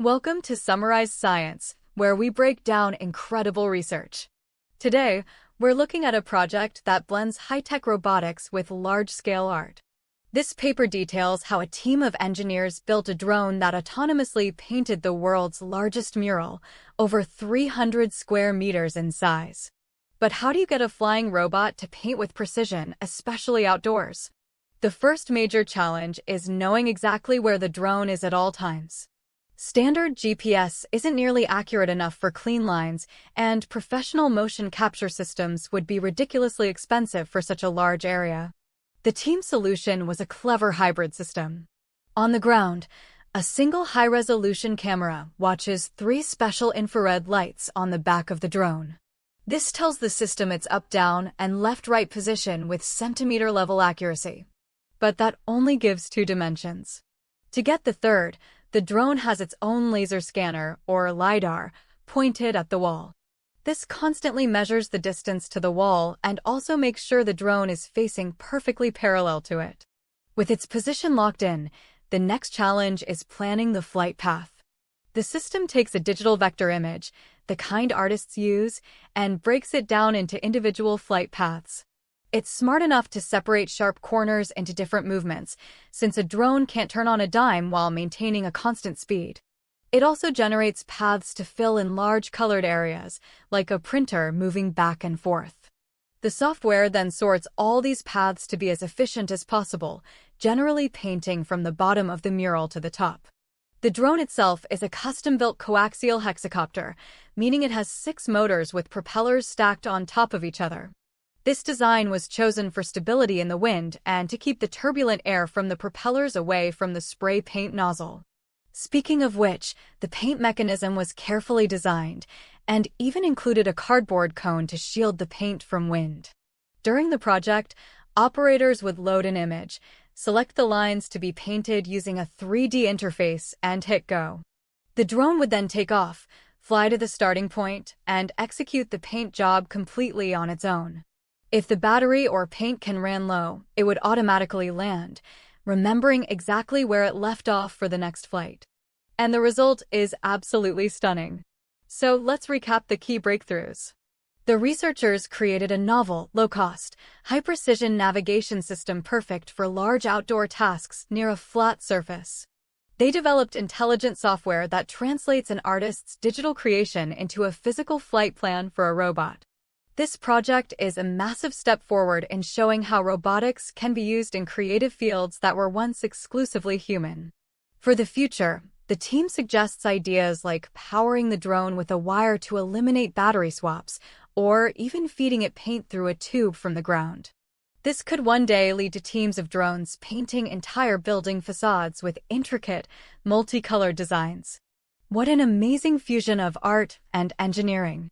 Welcome to Summarize Science, where we break down incredible research. Today, we're looking at a project that blends high-tech robotics with large-scale art. This paper details how a team of engineers built a drone that autonomously painted the world's largest mural, over 300 square meters in size. But how do you get a flying robot to paint with precision, especially outdoors? The first major challenge is knowing exactly where the drone is at all times. Standard GPS isn't nearly accurate enough for clean lines, and professional motion capture systems would be ridiculously expensive for such a large area. The team's solution was a clever hybrid system. On the ground, a single high-resolution camera watches 3 special infrared lights on the back of the drone. This tells the system its up-down and left-right position with centimeter-level accuracy. But that only gives 2 dimensions. To get the third, the drone has its own laser scanner, or LiDAR, pointed at the wall. This constantly measures the distance to the wall and also makes sure the drone is facing perfectly parallel to it. With its position locked in, the next challenge is planning the flight path. The system takes a digital vector image, the kind artists use, and breaks it down into individual flight paths. It's smart enough to separate sharp corners into different movements, since a drone can't turn on a dime while maintaining a constant speed. It also generates paths to fill in large colored areas, like a printer moving back and forth. The software then sorts all these paths to be as efficient as possible, generally painting from the bottom of the mural to the top. The drone itself is a custom-built coaxial hexacopter, meaning it has 6 motors with propellers stacked on top of each other. This design was chosen for stability in the wind and to keep the turbulent air from the propellers away from the spray paint nozzle. Speaking of which, the paint mechanism was carefully designed and even included a cardboard cone to shield the paint from wind. During the project, operators would load an image, select the lines to be painted using a 3D interface, and hit go. The drone would then take off, fly to the starting point, and execute the paint job completely on its own. If the battery or paint can ran low, it would automatically land, remembering exactly where it left off for the next flight. And the result is absolutely stunning. So let's recap the key breakthroughs. The researchers created a novel, low-cost, high-precision navigation system perfect for large outdoor tasks near a flat surface. They developed intelligent software that translates an artist's digital creation into a physical flight plan for a robot. This project is a massive step forward in showing how robotics can be used in creative fields that were once exclusively human. For the future, the team suggests ideas like powering the drone with a wire to eliminate battery swaps, or even feeding it paint through a tube from the ground. This could one day lead to teams of drones painting entire building facades with intricate, multicolored designs. What an amazing fusion of art and engineering!